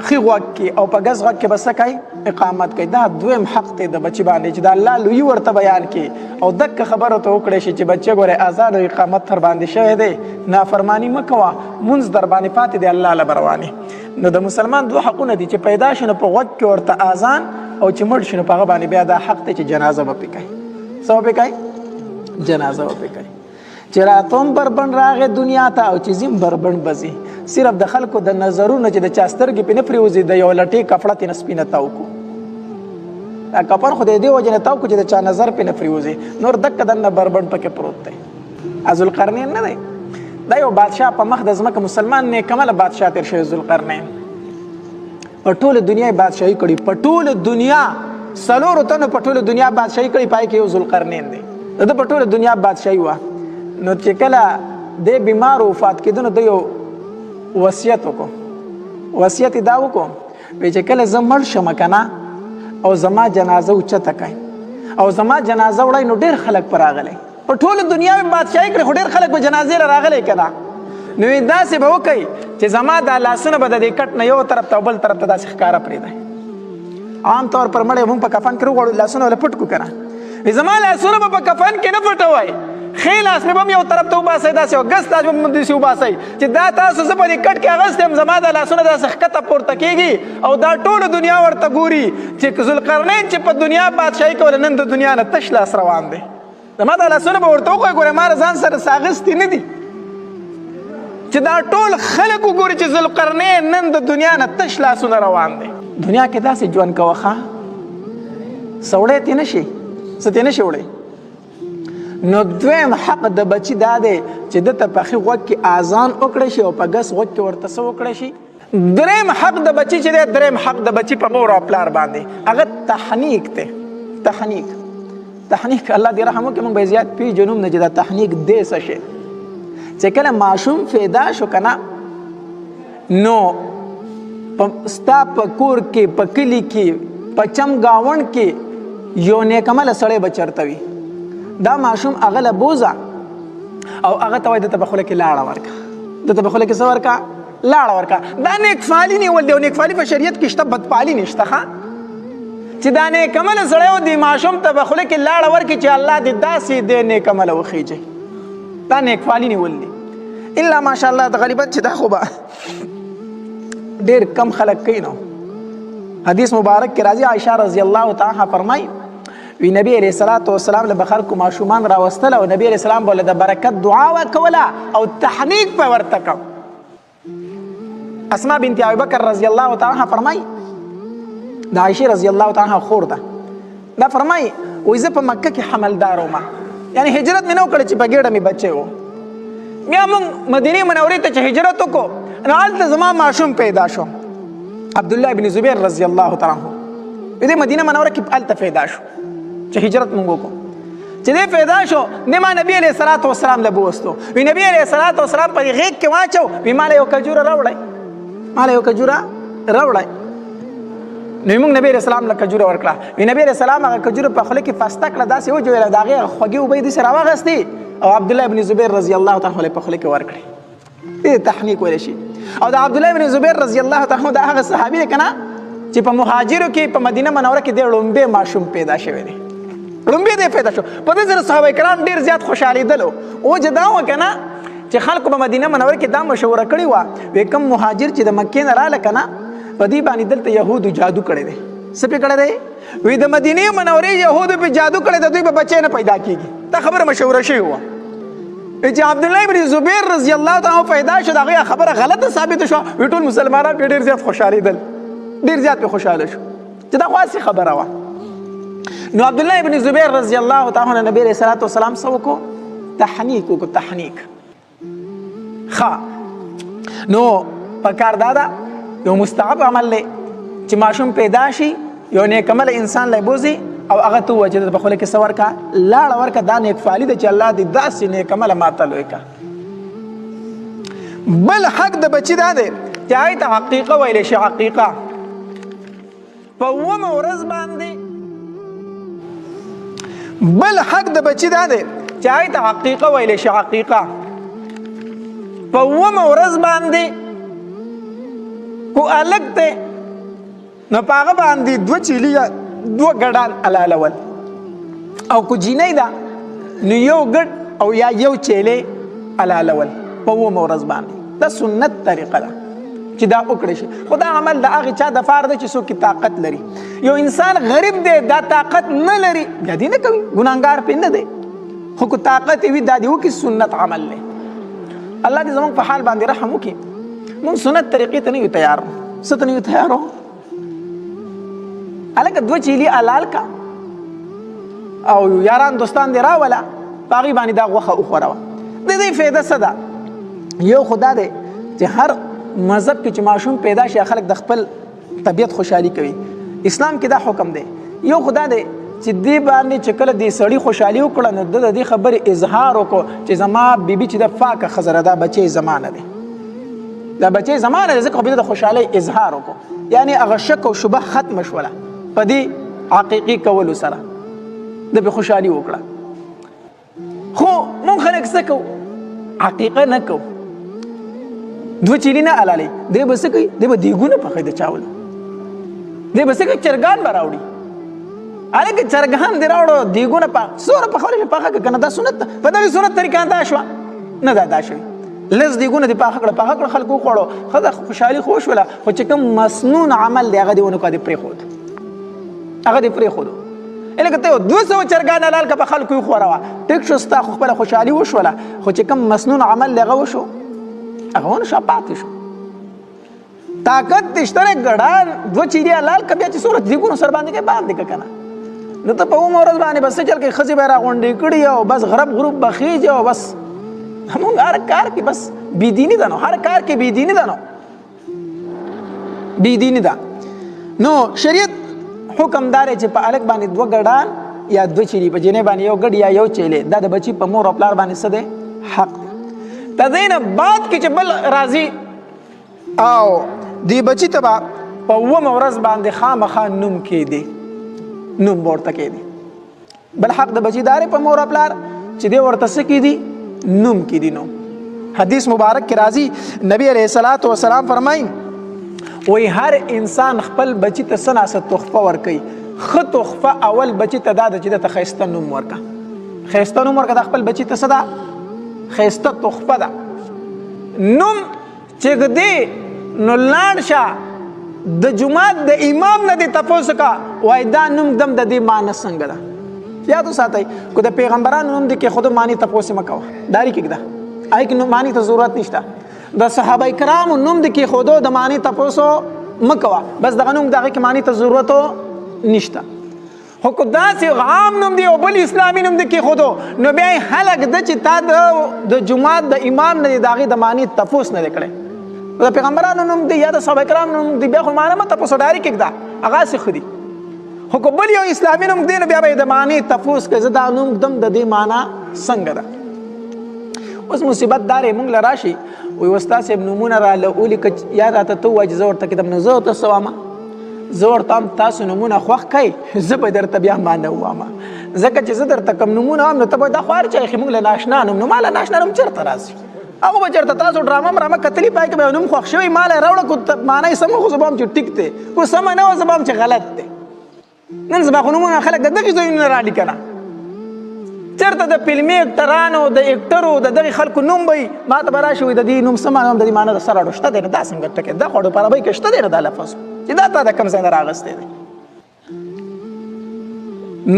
ښي غوږ کې او په ګز غوږ کې به څه کوي؟ اقامت کوي. دا دویم حق دی د بچي باندې چې د الله لوی ورته بیان کړي او دقه خبره ته وکړی شي چې بچی ګورې اذان او اقامت تر باندې شوی دی، نافرماني مه کوه، مونځ در باندې پاتې دی الله له بروانې. نو د مسلمان 2 حقونه دي چې پیدا شي نو په غوږ کې ورته اذان او چې مړ شي نو په هغه باندې بیا دا حق دی چې جنازه به پرې کوي. څه به پرې کوي؟ جنازه به پرې کوي. چې راتوم بربند راغی دنیا ته او چې ځیم بربند به ځي. صرف د خلکو د نظرونه چې د چا سترګې پې نه پرېوځي د یو لټې کپړه ترې نه سپینه تاو کړو. دا کپړ خو د دې وجې نه تاو کړو چې د چا نظر پې نه پرېوځي. نور دکه دننه بربند پکې پروت دی. ذوالقرنین نه دی، دا یو بادشاه په مخ د ځمکه مسلمان نیکمله بادشاه تېر شوی ذوالقرنین. په ټوله دنیا یې بادشاهي کړي، په ټوله دنیا 4 تنو په ټوله دنیا بادشاهي کړي، پای کې یو ذوالقرنین دی. د ده په ټوله دنیا بادشاهي وه. نو چې کله دی بیمار وفات کېده نو د یو وصیت وکړو. وصیت یې دا وکړو وایي چې کله زه مړ شم که نه او زما جنازه اوچته کوي او زما جنازه وړی نو ډېر خلک په راغلی، په ټوله دنیا مې بادشاهي کړې خو ډېر خلک به جنازې له راغلی که نه. نو یې داسې به وکړئ چې زما دا لاسونه به د دې کټ نه یو طرف ته او بل طرف ته داسې ښکاره پرېږدئ. عام طور پر مړی موږ په کفن کې وغواړو لاسونه له پټ کړو که نه. زما لاسونه به په کفن کې نه پټوئ، ښی لاس مې به هم یو طرف ته وباسئ داسې او ګس لاس به هم داسې وباسئ چې دا تاسو زه په دې کټ کې اغوستی یم زما دا لاسونه داسې ښکته پورته کېږي او دا ټوله دنیا ورته ګوري چې ذوالقرنین چې په دنیا بادشاهي کوله نن د دنیا نه تش لاس روان دی. زما دا لاسونه به ورته وښایي ګورې ما ځان سره څه نه دي چې دا ټول خلک وګوري چې ذوالقرنین نن د دنیا نه تش لاسونه روان دی. دنیا کې داسې ژوند کوه ښه څه وړی ترې نه شي، څه ترې نه شي وړی. نو دویم حق د بچي دا دی چې ده ته په ښي غوږ کې اذان وکړی شي او په ګس غوږ کې ورته څه وکړی شي. دریم حق د بچي چې دی، دریم حق د بچي په مور او پلار باندې هغه تحنیک دی. تحنیک الله دې رحم وکړي، موږ به زیات پیژنو نه چې دا تحنیک دی څه شی. چې کله ماشوم پیدا شو که نه نو ستا په کور کې په کلي کې په چمګاونډ کې یو نیکمله سړی به چېرته وي. دا ماشوم هغه له بوزه او هغه ته وایي دته به خوله کې لاړه ورکړه، دته به خوله کې څه ورکړه؟ لاړه ورکړه. دا نیکفالي نیول دی او نیکفالي په شریعت کې شته، بدفالي نشته ښه. چې دا نیکمله سړی و دې ماشوم ته به خوله کې لاړه ورکړي چې الله دې داسې دې نیکمله وخیجئ. دا نیکفالي نیول دی. الا ماشاءالله د غریبت چې دا خو به ډېر کم خلک کوي. نو حدیث مبارک کې راځي عائشه رضی الله تعالی عنها فرمایي وی نبی علیہ الصلوۃ والسلام له خلکو ماشومان راوستل او نبی علیہ السلام بوله د برکت دعا وکوله او تحنیک په ورته کو. اسماء بنت ابي بکر رضی الله تعالی عنها فرمایي د عائشه رضی الله تعالی عنها خور ده، دا فرمایي وایي زه په مکه کې حملدار وم، یعنی هجرت مې نه وکړه چې په ګېډه مې بچی و. بیا موږ مدینې منورې ته چې هجرت وکړو نو هلته زما ماشوم پیدا شو عبدالله بن زبیر رضی الله تعالی عنه. دې مدینه منوره کې هلته پیدا شو چې هجرت مونږ وکړو چې دې پیدا شو نه ما نبی علیه الصلاۃ والسلام له بوستو وی نبی علیه الصلاۃ والسلام په غیږ کې واچو وی ماله یو کجوره راوړی نو موږ نبی رسول الله له کجوره ورکړه وی نبی رسول الله هغه کجوره په خله کې فاسته کړه داسې و جو داغه خوږی وبې دي سره واغستې او عبد الله ابن زبیر رضی الله تعالی عنہ په خله کې ورکړي دې تحنیک ویل شي او د عبد الله ابن زبیر رضی الله تعالی عنہ د هغه صحابي کنا چې په مهاجرو کې په مدینه منوره کې د لومبه ماشوم پیدا شوی دی لومبه دې پیدا شو په دې سره صحابه کرام ډیر زیات خوشاله دلو او جدا وکنه چې خلکو په مدینه منوره کې دا مشوره کړی و وکم مهاجر چې د مکې نه رااله کنه په دې باندې دلته يهودو جادو کړی دی څه په کړی دی وې د مدینه منورې يهودو په جادو کړی دی دوی په بچی نه پیدا کیږي دا خبره مشوره شوی و چې عبد الله بن زبیر رضی الله تعالی عنہ پیدا شو دا خبره غلطه ثابت شو وی ټول مسلمانان په ډیر زیات خوشاله دل ډیر زیات په خوشاله شو چې دا خاصه خبره و نو عبد الله بن زبیر رضی الله تعالی عنہ نبی رسول الله والسلام سوکو تحنیک کو تحنیک خا نو پکار دادا یو مستحب عمل له چې ماشوم پیدا شي یو نیک عمل انسان له بوزي او هغه تو وجد په خله کې سور کا لاړ ورکا دا نیک فعالی د چې الله دې داسې نیک عمل ماته لوي کا بل حق د بچی دا دی چې آیت حقیقه ویل شي حقیقه په ومه ورځ باندې بل حق د بچی دا دی چې آیت حقیقه ویل شي حقیقه په ومه ورځ باندې کو الګ ته نو پاغه باندې دو چيلي دو ګډان علالول او کو جینې دا نو یو ګډ او یا یو چيله علالول په ومه ورځ باندې دا سنت طریقه ده چې دا وکړي شي خدا عمل دا هغه چا د فار ده چې څوک طاقت لري یو انسان غریب دی دا طاقت نه لري بیا دې نه کوي ګناګار پې نه دی خو کو طاقت وي دا دی وکي سنت عمل له الله دې زموږ په حال باندې رحم وکي مونږ سنت طریقې ته نه یو تیار څه ته نه یو تیارو الګ دوه چيلي حلال کا او یاران دوستان دی راولا باغی باندې دا غوخه وخوره د دې فایده څه ده یو خدا دې چې هر مذهب کې چې ماشوم پیدا شي خلک د خپل طبيعت خوشحالي کوي اسلام کې دا حکم دی یو خدا دې چې دې باندې چې کله دې سړی خوشحالي وکړه نو د دې خبره اظهار وکړو چې زما بیبي چې د پاکه خزره دا بچي زمانه دی دا بچي زمانه ځکه به د خوشحالي اظهار وکړو یعنی هغه شک او شبهه ختم شوله په دې حقيقي کول سره د به خوشحالي وکړه خو مونږ خلک څه کو حقیقه نه کو دو چيلي نه علالي دې بس کوي دې به دیګونه په خیده چاول دې بس کوي چرګان براوړي الګ چرګان دی راوړو دیګونه په سور په خوري په هغه کنه دا سنت په دې سنت طریقه دا شو نه دا شوی لز دیګونه دی په هغه خلکو خوړو خدای خوشحالي خوش ولا خو چې کوم مسنون عمل دی هغه دیونه کو دی پرې خود هغه دی پرې خود الګ ته 200 چرګان حلال کا په خلکو خوروا ټیک شوستا خپل خوشحالي وشوله خو چې کوم مسنون عمل لغه وشو هغه ونه شپات شو طاقت تشتره ګډان دو چيري حلال کبه چې صورت دیګونو سر باندې کې باندې کنه نو ته په عمر باندې بس چل کې خزي به را غونډې کړي او بس غروب بخیج او بس همون هر کار کې بس بی دینی ده نو هر کار کې بی دینی ده نو بی دینی ده نو شریعت حکم دار چې په الګ باندې دو ګډان یا دو چيري په جنې باندې یو ګډ یا یو چيله دا د بچي په مور خپل باندې څه ده حق تدین بعد کې چې بل راضي او دی بچی تبا په ومه ورځ باندې خامخا نوم کې دی نوم ورته کې دی بل حق د بچی دار په مور خپل چې دی ورته څه کې دی نوم کې دی نو حدیث مبارک کې راځي نبی عليه الصلاه والسلام فرمایي وای هر انسان خپل بچی ته سناسه تحفه ورکي خ تحفه اول بچی ته دا چې د خیسته نوم ورکا خیسته نوم ورکا د خپل بچی ته صدا خیسته تحفه ده نوم چې ګدی نو لاړ شه د جمعات د امام نه دی تاسو کا وای دا نوم دم د دې مان څنګه ده یادو ساتي کو د پیغمبرانو نوم دي کې خود مانی تاسو مکو داری کېږي آی کې نو مانی ته ضرورت نشته د صحابه کرام نوم دي کې خود د مانی تاسو مکو بس دغه نوم دغه کې مانی ته ضرورت نشته خو کو داسې عام نوم دی او بل اسلامي نوم دی کې خود نو بیا هلک د چې تا د جمعات د امام نه دغه د مانی تاسو نه کړي د پیغمبرانو نوم دی یا د صحابه کرام نوم دی بیا خو معلومه تاسو ډاری کېږي هغه څه خدي خو که بل یو اسلامي نوم دی نو بیا به یې د معنی تپوس کوي زه دا نوم ږدم د دې معنا څنګه ده. اوس مصیبت دا دی موږ له راشي وایي استاد صاحب نومونه راله ولیکه یا راته ته ووایه چې زه ورته کتم نو زه ورته څه وامه زه ورته هم تاسو نومونه خوښ کوئ زه به درته بیا معنی ووامه ځکه چې زه درته کوم نومونه وام نو ته به دا خو هر چا ایښي موږ له ناشنا نوم نو ما له ناشنا نوم چېرته راسي هغه به چېرته تاسو ډرامه مرامه کتلي پای کې به یو نوم خوښ شوی ما له یې راوړه کو معنی یې سمه خو زه به هم چې ټیک دی کو سمه نه وه زه به هم چې غلط دی. نن سبا خو نومونه خلک د دغې ځایونو نه رالي که نه چېرته د فلمي اکټرانو د اکټرو د دغې خلکو نوم به ما ته به راشي وایي د دې نوم څه معنی د دې معنی د سر اړو شته دی نه دا څنګه ټکې دا خو په عربۍ کې شته دی نه دا لفظ چې دا تا د کوم ځای نه راغستی دی.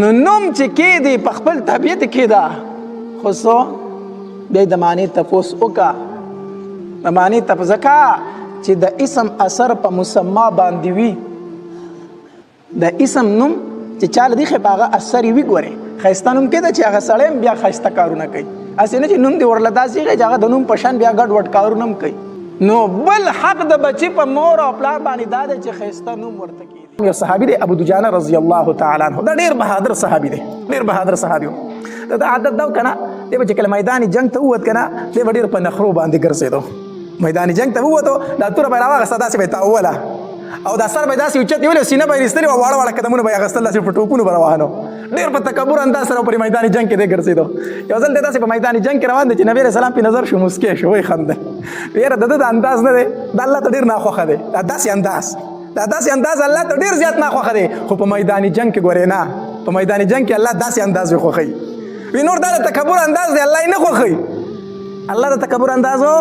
نو نوم چې کېدی په خپل طبیعت کې ده خو څو بیا د معنی تپوس وکړه د معنی ځکه چې د اسم اثر په مسما باندې وي د اسم نوم چې چا له دې ښې په هغه اثر یې وي ګورې ښایسته نوم کېده چې هغه سړی هم بیا ښایسته کارونه کوي هسې نه چې نوم دې ورله داسې ایښی چې هغه د نوم په شان بیا ګډ وډ کارونه هم کوي. نو بل حق د بچي په مور او پلار باندې دا دی چې ښایسته نوم ورته کېږي. یو صحابي دی ابو دجانه رضی الله تعالی عنه دا ډېر بهادر صحابي دی ډېر بهادر صحابي و دا عادت دا و که نه دی به چې کله میدان جنګ ته ووت که نه دی به ډېر په نخرو باندې ګرځېدو میدان جنګ ته ووتو دا توره به یې راواغسته داسې به یې تاووله او دا سر به یې داسې اوچت نیولی سینه به یې ایستلې وه واړه واړه قدمونه به یې اخیستل داسې په ټوپونو به روانو ډېر په تکبر انداز سره پرې میدان جنګ کې دی ګرځېدو. یو ځل دی داسې په میدان جنګ کې روان دی چې نبي علیه السلام پې نظر شو مسکی شو وایي خندل یاره د ده د انداز نه دی دا الله ته ډېر ناخوښه دی دا داسې انداز الله ته ډېر زیات ناخوښه دی خو په میدان جنګ کې ګورې نه په میدان جنګ کې الله داسې انداز یې خوښوي وی نور دا د تکبر انداز دی الله یې نه خوښوي الله د تکبر اندازو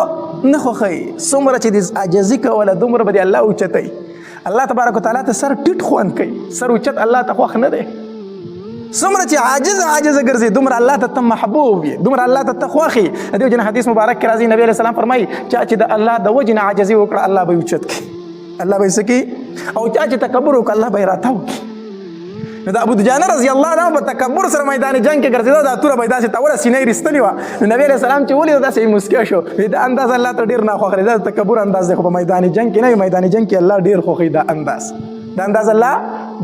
نه خوښوي څومره چې د عاجزي کوله دومره به دې الله اوچتوي. الله تبارک وتعالی ته سر ټیټ خوند کوي سر اوچت الله ته خوښ نه دی څومره چې عاجزه ګرځي دومره الله ته محبوب وي دومره الله ته خوښ وي. د دې وجې نه حدیث مبارک کې راځي نبي علیه السلام فرمایي چا چې د الله د وجې نه عاجزي وکړه الله به یې اوچت کړي الله به یې څه کړي او چا چې تکبر وکړه الله به یې راتاو کړي. نو د ابو دجانه رضی الله عنه په تکبر سره میدان جنګ کې ګرځېده دا توره به یې داسې تاوله سینه یې رېستلې وه نو نبي علیه السلام چې ولید داسې یې مسکی شو دا انداز الله ته ډېر ناخوښ دی دا د تکبر انداز دی خو په میدان جنګ کې نه وي میدان جنګ کې الله ډېر خوښوي دا انداز الله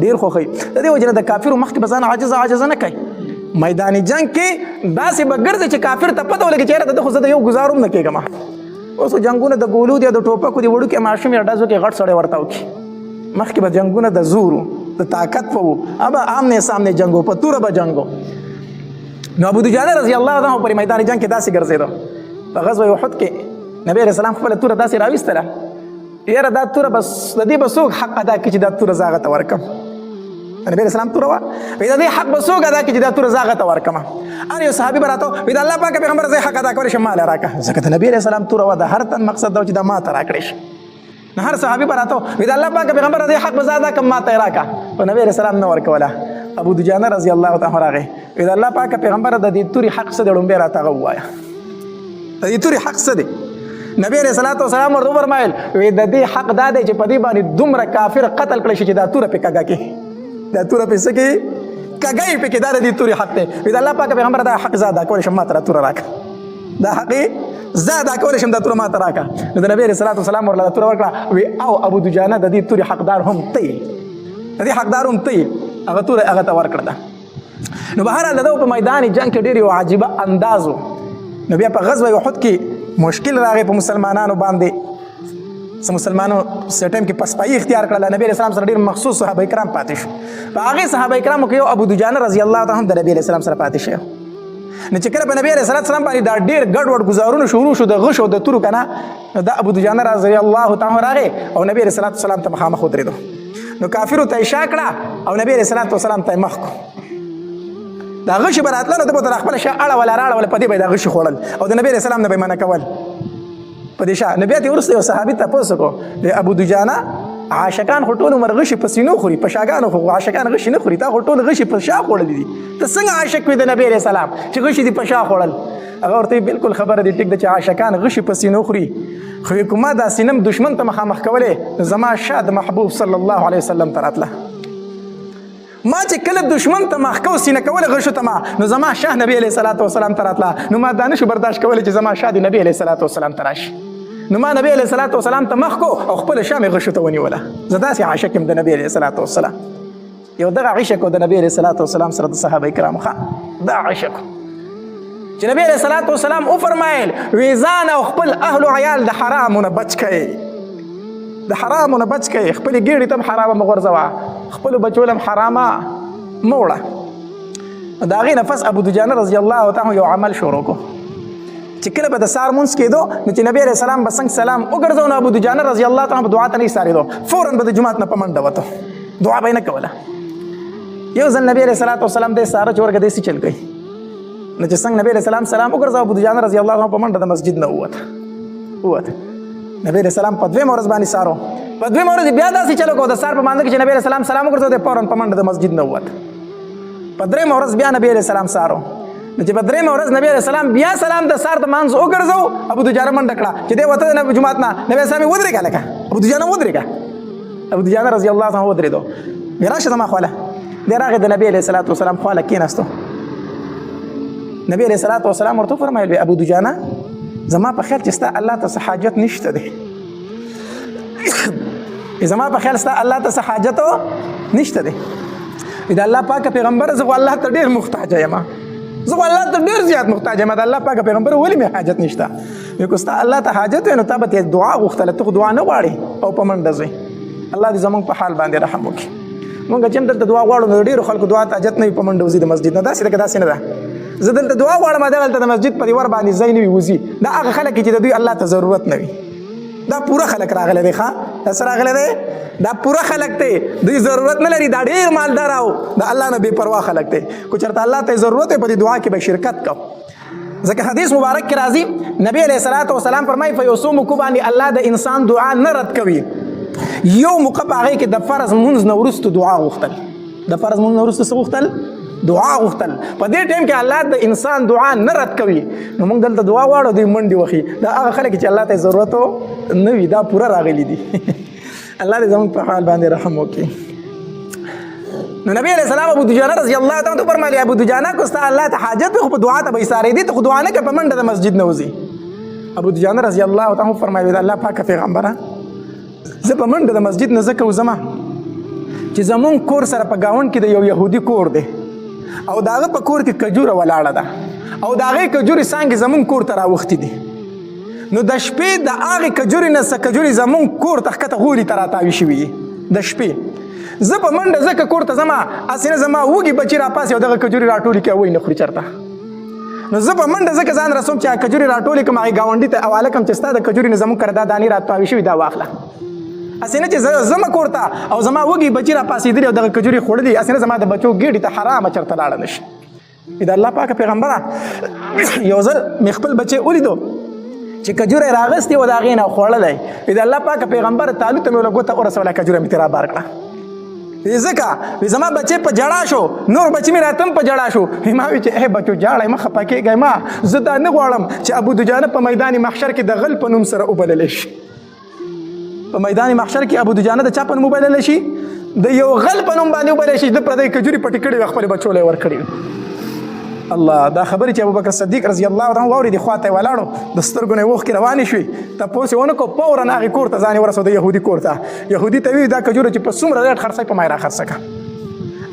ډېر خوښوي. د دې وجې نه د کافرو مخکې به ځان عاجزه نه کوي میدان جنګ کې داسې به ګرځي چې کافر ته پته ولګي چې یاره د ده خو زه د یو ګزار هم نه کېږم اوس جنګونه د ګولو دي د ټوپکو دي وړوکې ماشوم یا ډزو کې غټ سړی ورته وکړي مخکې به جنګونه د زورو د طاقت په وو ابا آمنے سامنے جنگو په توره به جنګو. نو ابو دجانه رضی الله عنه په میدان جنګ کې داسې ګرځېدو په غزوه احد کې نبی علیه السلام خپله توره داسې راویستله یاره دا توره بس د دې به څوک حق ادا کړي چې دا توره زه هغه ته ورکړم نبی علیه السلام توره وه وایي د دې حق به څوک ادا کړي چې دا توره زه هغه ته ورکړم. هر یو صحابي به راته وایي د الله پاکه پیغمبر زه حق ادا کولی شم ما له راکړه ځکه د نبي علیه السلام توره وه د هر تن مقصد دا چې دا ما ته راکړی شي نو هر صحابي به راته وایي د الله پاکه پیغمبر دې حق به زه ادا کړم ما ته یې راکړه خو نبي علیه السلام نه ورکوله. ابو دجانه رضی الله تعالی راغی وایي د الله پاکه پیغمبر د دې تورې حق څه دی لومبی راته هغه ووایه د دې تورې حق څه دی. نبی علیه الصلاة والسلام ورته وفرمایل وایي د دې حق دا دی چې په دې باندې دومره کافر قتل کړی شي چې دا توره پې کږه کړي دا توره پې څه کړي کږه یې پکې دا د دې تورې حق دی. وایي د الله پاکه پیغمبر دا حق زه ادا کولی شم ما ته را توره راکړه دا حق زه ادا کولی شم دا توره ما ته راکړه. نو د نبي علیه الصلاة والسلام ورله دا توره ورکړه وایي او ابو دجانه د دې تورې حقدار هم ته یې د دې حقدار هم ته یې هغه توره هغه ته ورکړه ده. نو بهرحال د ده په میدان جنګ کې ډېر یو عجیبه انداز و. نو بیا په غزوه احد کې مشکل راغی په مسلمانانو باندې مسلمانو څه ټایم کې پسپایي اختیار کړله نبي علیه السلام سره ډېر مخصوص صحابه کرام پاتې شو په هغې صحابه کرامو کې یو ابو دجانه رضی الله تعالی هم د نبي علیه السلام سره پاتې شوی. نو چې کله په نبي علیه السلام باندې دا ډېر ګډ وډ ګزارونه شروع شو د غشو د تورو که نه نو دا ابو دجانه رضی الله تعالی راغی او نبي علیه السلام ته مخامخ ودرېدو نو کافرو ته یې شا کړه او نبي علیه السلام ته یې مخ کړو دا غشي به راتله نو ده به تر خپله شا اړوله راړوله په دې به یې دا غشي خوړل او د نبي علیه السلام نه به یې منع کول په دې شا. نو بیا ترې وروسته یو صحابي تپوس وکړو د ابو دجانه عاشقان خو ټول عمر غشي په سینو خوري په شاګانو خو عاشقان غشي نه خوري تا خو ټول غشي په شا خوړلي دي ته څنګه عاشق وي د نبي علیه السلام چې غشي دي په شا خوړل. هغه ورته بالکل خبره دي ټیک ده چې عاشقان غشي په سینو خوري خو کومه دا سینم دشمن ته مخامخ کولې نو زما شا د محبوب صلی الله علیه وسلم ته راتله ما چې کله دشمن ته مخ کو سینه کوله غشو ته ما نو زما شاه نبی علیه السلام ته راتله نو ما دا نشو برداشت کولی چې زما شاه د نبی علیه السلام ته راشي نو ما نبی علیه السلام ته مخ کو او خپله شا مې غشو ته ونیوله زه داسې عاشق یم د نبی علیه السلام. یو دغه عشق د نبی علیه الصلاۃ والسلام سره د صحابه کرامو ښه دا عشق چې نبی علیه الصلاۃ والسلام وفرمایل وی ځان او خپل اهل و عیال د حرامونه بچ کړئ د حرامونه بچ کړئ خپلې ګېډې ته هم حرامه مه غورځوه خپلو بچو له هم حرامه مه وړه د هغې نه پس ابو دجانه رضی الله تعالی یو عمل شروع کړو چې کله به د سهار مونځ کېدو نو چې نبی علیه السلام به څنګه سلام وګرځو نو ابو دجانه رضی الله تعالی په دعا ته نه ایستارېدو فوراً به د جومات نه په منډه وته دعا به یې نه کوله یو ځل نبی علیه الصلاۃ والسلام دی سهاره چې ورګه داسې چل کوي نو چې څنګه نبی علیه السلام سلام وګرځاو ابو دجانه رضی الله عنه په منډه د مسجد نه ووته نبی علیه السلام په دویمه ورځ باندې سهار په دویمه ورځ بیا داسې چلو کوو د سهار په مانځه کې چې نبی علیه السلام سلام وګرځاو دی فوراً په منډه د مسجد نه ووته په درېیمه ورځ بیا نبی علیه السلام سهار نو چې په درېیمه ورځ نبی علیه السلام بیا سلام د سهار د مانځ وګرځاو ابو دجانه منډه کړه چې دی وته د جومات نه نبی علیه السلام ودرېږه لکه ابو دجانه ودرېږه ابو دجانه رضی الله عنه ودرېدو بیا راشه زما خواله دی راغی د نبی علیه الصلاۃ والسلام خواله کېناستو نبی علیه الصلاۃ والسلام ورته وفرمایل وی ابو دجانه زما په خیال چې ستا الله ته څه حاجت نشته دی زما په خیال ستا الله ته څه حاجت نشته دی د الله پاک پیغمبر زه خو الله ته ډېر محتاج یم زه خو الله ته ډېر زیات محتاج یم د الله پاک پیغمبر ولې مې حاجت نشته نو که ستا الله ته حاجت وي نو تا به ترې دعا غوښتله ته خو دعا نه غواړې او په منډه ځې الله دې زموږ په حال باندې رحم وکړي مونږ چې هم دلته دعا غواړو نو ډېرو خلکو دعا ته حاجت نه وي په منډه وځي د مسجد نه داسې ده که داسې نه ده زه دلته دعا غواړم دغلته د مسجد په دیوار باندې ځای نه وي وځي دا هغه خلک چې د دوی الله ته ضرورت نه وي دا پوره خلک راغلی دی ښه دا څه راغلی دی دا پوره خلک دی دوی ضرورت نه لري دا ډېر مالدار او د الله نه بې پروا خلک دی کو چېرته الله ته ضرورت وي په دې دعا کې به شرکت کو ځکه حدیث مبارک کې راځي نبی علیه الصلاۃ والسلام فرمایي په یو څو موقعو باندې الله د انسان دعا نه رد کوي یو موقع په هغې کې د فرض مونځ نه وروسته دعا غوښتل د فرض مونځ نه وروسته څه غوښتل دعا غوښتل په دې ټایم کې الله د انسان دعا نه رد کوي نو موږ دلته دعا غواړو دوی منډې وخي دا هغه خلک چې الله ته ضرورت نه وي دا پوره راغلي دي الله دې زموږ په حال باندې رحم وکړي نو نبی علیه السلام ابو دجانه رضی الله تعالی عنہ فرمایي ابو دجانه کو ستا الله ته حاجت خو په دعا ته به ایسارېدي ته خو دعا نه کوې په منډه د مسجد نه وځي ابو دجانه رضی الله تعالی عنہ فرمایي د الله پاکه پیغمبره زه په منډه د مسجد نه ځکه وځمه چې زمونږ کور سره په ګاونډ کې د یو یهودي کور دی او د هغه په کور کې کجوره ولاړه ده او د هغې کجورې څانګې زمونږ کور ته راوښتې دي نو د شپې د هغې کجورې نه څه کجورې زمونږ کور ته ښکته غولي ته راتاوي شوي دي د شپې زه په منډه ځکه کور ته ځمه هسې نه زما وږي بچي راپاسي او دغه کجورې راټولې کړي او وایي نه خوري چېرته نو زه په منډه ځکه ځان رسوم چې کجورې راټولې کړم هغې ګاونډي ته حواله کړم چې ستا د کجورې نه زموږ کره دا دانې راتاوي شوي دا واخله هسې نه چې زه ځمه کور ته او زما وږي بچي راپاسېدلي او دغه کجورې خوړلي هسې نه زما د بچو ګېډې ته حرامه چېرته لاړه نه شي د الله پاکه پیغمبره یو ځل مې خپل بچی ولیدو چې کجوره یې راغستې وه د هغې نه خوړلی د الله پاکه پیغمبره تالو ته مې وله ګوته ورسوله کجوره مې ترې رابار کړه ځکه زما بچی په ژړا شو نور بچی مې راته هم په ژړا شو ما وی چې ای بچو ژاړئ مه خفه کېږئ ما زه دا نه غواړم چې ابو دجانه په میدان محشر کې د غل په نوم سره وبللی شي په میدان محشر کې ابو دجانه د چا په نوم وبللی شي د یو غل په نوم باندې وبللی شي د پردۍ کجورې پټې کړې وې خپلې بچو له یې ورکړې وې الله دا خبرې چې ابوبکر صدیق رضی الله عنه واورېدې خواته یې ولاړو د سترګو نه یې اوښکې روانې شوې تپوس یې ونه کړو فوراً هغې کور ته ځان یې ورسو د یهودي کور ته یهودي ته ویې دا کجوره چې په څومره ریټ خرڅوي په ما یې راخرڅه کړه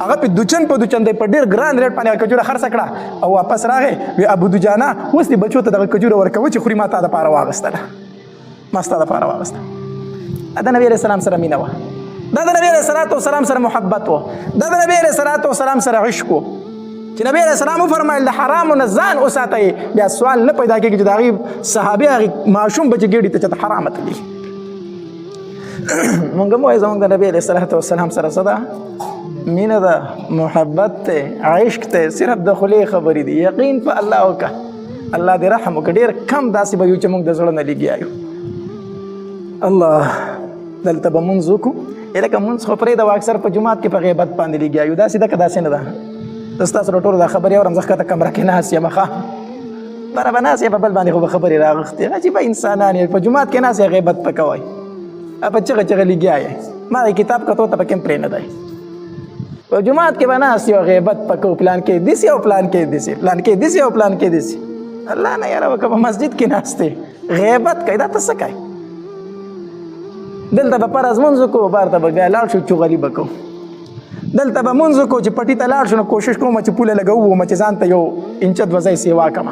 هغه په دوچن په دوچن دی په ډېر ګران ریټ باندې هغه کجوره خرڅه کړه او واپس راغی وی ابو دجانه اوس دې بچو ته دغه کجوره ورکوه چې خوري ما تا دپاره واغېستله ما ستا دپاره واغېسته دا د نبي علیه السلام سره مینه وه دا د نبي علیه الصلاة والسلام سره محبت و دا د نبي علیه الصلاة والسلام سره عشق و چې نبی علیه السلام وفرمایل د حرامو نه ځان وساتئ بیا سوال نه پیدا کېږي چې د هغې صحابي هغې ماشوم به چې ګېډې ته چېرته حرامه تلي مونږ هم وایو زموږ د نبي علیه الصلاة والسلام سره څه ده مینه ده محبت دی عشق دی صرف د خولې خبرې دي یقین په الله وکړه الله دې رحم وکړه ډېر کم داسې به یو چې موږ د زړه نه لګیا یو الله دلته به مونځ وکړو لکه مونځ خو پرېږده اکثر په جومات کې په غیبت باندې لګیا یو داسې ده که داسې نه ده زه ستاسو له ټولو دا خبرې اورم زه ښکته کمره کې ناست یم ښه بره به ناست یې په بل باندې خو به خبرې راغښتې عجیبه انسانان یې په جومات کې ناست یې غیبت په کوئ په چغه چغه لګیا یې ما د کتاب کتو ته پکې هم پرې نه دی په جومات کې به ناست یو غیبت په کوو پلان کې داسې او پلان کې داسې پلان کې داسې او پلان کې داسې الله نه یاره وکړه په مسجد کې ناست دی غیبت کوي دا ته څه کوي دلته به فرض مونځ وکړو بار ته به بیا لاړ شو چغلي به کوو دلته به مونځ وکړو چې پټي ته لاړ شو نو کوشش کوم چې پوله لګوو چې ځان ته یو انچه دوه ځای سیوا کړم.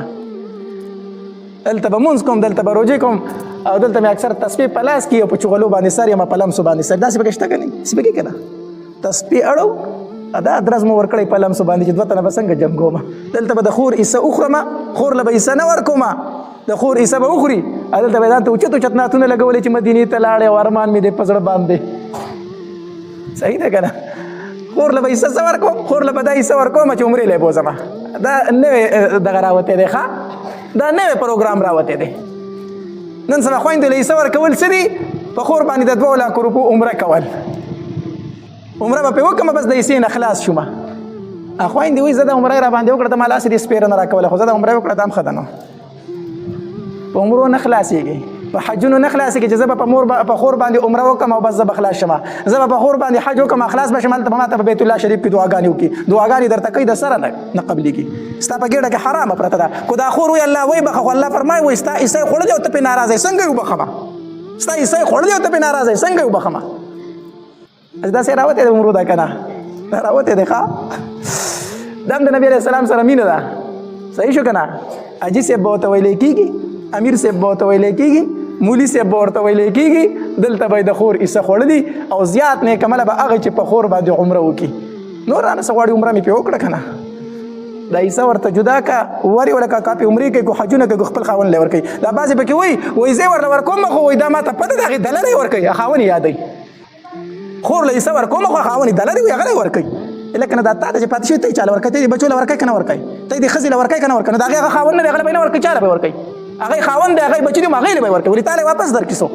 دلته به مونځ کوم، دلته به روژې کوم او دلته مې اکثر تسبیح په لاس کې او په چغلو باندې سر یم، په لمسو باندې سر. داسې پکې شته که نه؟ داسې پکې که نه؟ تسبیح اړو دا درز مو ورکړی په لمسو باندې چې دوه تنه به څنګه جمع کوم. دلته به د خور حصه وخورم، خور له به حصه نه ورکوم، د خور حصه به وخوري. دلته به ځان ته اوچت اوچت نعتونه لګولې چې مدینې ته لاړې او ارمان مې دی په زړه باندې. صحیح ده که نه؟ خور له به حصه څه ورکوم، خور له به دا حصه ورکوم چې عمرې لی بوځم. دا نوی دغه راوتی دی، ښه دا نوی پروګرام راوتی دی. نن سبا خویندو له حصه ورکول څه دي؟ په خور باندې د 2 لکو روپو عمره کول. عمره به پرې وکړم بس د حصې نه خلاص شوم. خویندې وایي زه د عمره را باندې وکړه ته ما لاسې دې سپېره نه راکوله، خو زه د عمره وکړه دا هم ښه ده نو. په عمرو نه خلاصېږي، په حجونو نه خلاصېږي چې زه به په خور باندې عمره وکړم او بس زه به خلاص شم. زه به په خور باندې حج وکړم خلاص به شم، هلته به ما ته په بیت الله شریف کې دعاګانې وکړي. دعاګانې درته کوي د سره نه قبلېږي. ستا په ګېډه کې حرامه پرته ده. خو دا خور وایي الله وایي بخه، خو الله فرمایي وایي ستا حصه یې خوړلې او ته پرې ناراضه یې، څنګه یې وبخمه؟ ستا حصه یې خوړلې او ته پرې ناراضه یې، څنګه یې وبخمه؟ داسې راوتی دی عمرو ده که نه؟ دا راوتی دی ښه. دا هم د نبي علیه السلام سره مینه ده. صحیح شو که نه؟ حاجي صاحب به ورته ویلی کېږي، امیر صاحب به ورته ویلی کېږي، مولي صاحب به ورته ویلی کېږي. دلته به یې د خور حصه خوړلي او زیات نیک عمله به هغه چې په خور باندې عمره وکړي. نور رانه څه غواړي عمره مې پرې وکړه که نه؟ دا حصه ورته جدا که ورې ولکه کاپې عمرې کوي، کو حجونه کوي، خپل خاوند لی ورکوي. دا بعضې پکې وایي زه یې ورله ورکوم خو وایي دا ما ته پته ده هغې دله نه یې ورکوي، خاوند یې یادوي. خور له حصه ورکوم خو خاوند یې دله دی وایي هغه نه یې ورکوي. لکه نه دا تا ته چې پاتې شوي ته یې چاله ورکوي، ته یې بچو له ورکوي که نه ورکوي، ته یې د ښځې له ورکوي که نه ورکوي. نو د هغې هغه خاوند نه دی هغه له به یې نه ورکوي، چا له به یې ورکوي؟ هغه یې خاوند دی، هغه یې بچي دي، هغې له به یې ورکوي، ولې تا له یې واپس درکړي څو.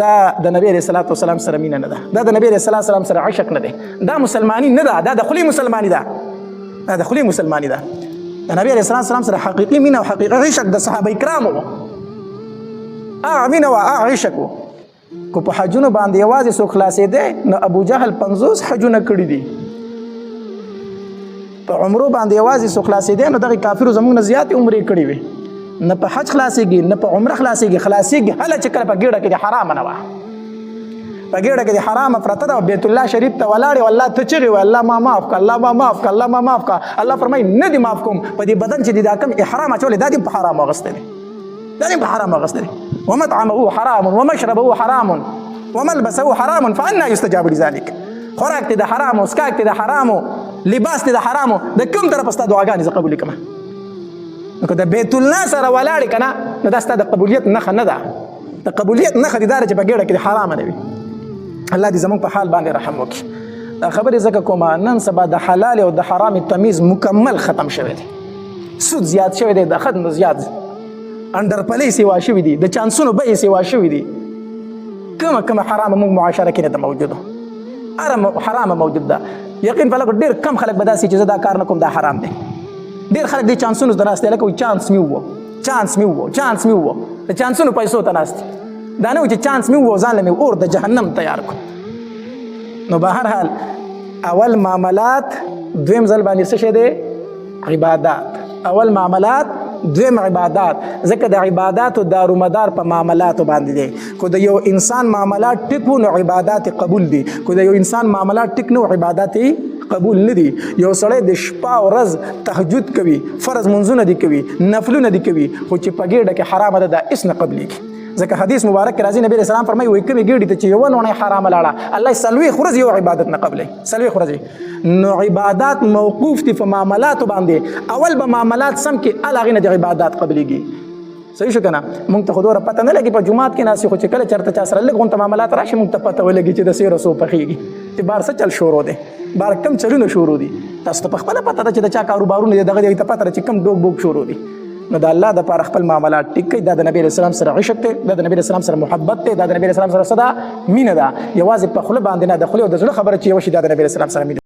دا د نبی علیه الصلاة والسلام سره مینه نه ده، دا د نبی علیه الصلاة والسلام سره عشق نه دی، دا مسلماني نه ده، دا د خولې مسلماني ده، دا د خولې مسلماني ده. د نبی علیه الصلاة والسلام سره حقیقي مینه او حقیقي عشق د صحابه کرامو وو. هغه مینه وه، هغه عشق وو. کو په حجونو باندې یوازې څوک خلاصېدی نو ابو جهل 50 حجونه کړي دي. په عمرو باندې یوازې څوک خلاصېدی نو دغې کافرو زموږ نه زیاتې عمرې کړي وي. نه په حج خلاصېږي نه په عمره خلاصېږي، خلاصېږي هله چې کله په ګېډه کې د حرامه نه وه، په ګېډه کې د حرامه پرته ده او بیت الله شریف ته ولاړې او الله ته چغې وایي الله ما معاف کړه، الله ما معاف کړه، الله ما معاف کړه. الله فرمایي نه دې معاف کوم، په دې بدن چې دې دا کوم احرام اچولی دا دې په حرامو اخیستی دی، دا دې په حرامو اخیستی دی. ومطعمه حرام ومشربه حرام وملبسه حرام فأنا يستجاب لذلك. خوراک دې د حرامو، اسکاک دې د حرامو، لباس دې د حرامو، د کوم طرف ستا دعاګانې زه قبولې کړم؟ نو که د بیت الله سره ولاړې که نه نو دا ستا د قبولیت نښه نه ده. د قبولیت نښه دې دا ده چې په ګېډه کې د حرامه نه وي. الله دې زموږ په حال باندې رحم وکړي. دا خبرې ځکه کوم نن سبا د حلال او د حرام تمیز مکمل ختم شوی دی. سود زیات شوی دی، د خد نو زیات انډرپلې سیوا شوي دي، د چانسونو بیې سیوا شوي دي. کومه حرامه موږ معاشره کې نه ده موجوده، هره حرامه موجود ده. یقین په لکه ډېر کم خلک به داسې چې زه دا کار نه کوم دا حرام دی. ډېر خلک دې چانسونو ته ناست دی، لکه وایي چانس مې ووه، چانس مې ووه، چانس مې ووه، د چانسونو پیسو ته ناست دي. دا نه وایي چې چانس مې ووه ځان له مې اور د جهنم تیار کړو. نو به هر حال اول معاملات، دویم ځل باندې څه شی دی؟ عبادات. اول معاملات، دویم عبادات. ځکه د عباداتو دارومدار په معاملاتو باندې دی. خو د یو انسان معاملات ټیک وو نو عبادات قبول دي، خو د یو انسان معاملات ټیک نه وو عبادات قبول نه دي. یو سړی د شپه او ورځ تهجد کوي، فرض منځونه دي کوي، نفلونه دي کوي، خو چې په ګېډه کې حرامه ده دا هېڅ نه قبلېږي. ځکه حدیث مبارک کې راځي نبی علیه السلام فرمایي وایي کومې ګېډې ته چې یوه لوڼه حرامه لاړه الله یې 40 ورځې یو عبادت نه قبلوي، 40 ورځې. نو عبادات موقوف دي په معاملاتو باندې. اول به معاملات سم کې هغې نه د عبادات قبلېږي. صحیح شو که نه؟ موږ ته خو دومره پته نه لګي په جومات کې ناست خو چې کله چېرته چا سره لږ غونته معاملات راشي موږ ته پته ولګي چې د سیرو څو پخېږي، چې بار څه چل شروع دی، بار کم چلونه شروع دي. تاسو ته په خپله پته ده چې د چا کاروبارونه دي دغه ته پته ده چې کم ډوک بوک شروع دي. نو د الله دپاره خپل معاملات ټیک کړئ. دا د نبي علیه السلام سره عشق دی، دا د نبي علیه السلام سره محبت دی، دا د نبي علیه السلام سره څه ده؟ مینه ده. یوازې په خوله باندې نه، د خولې او د زړه خبره چې یوه شي دا د نبي علیه السلام سره مینه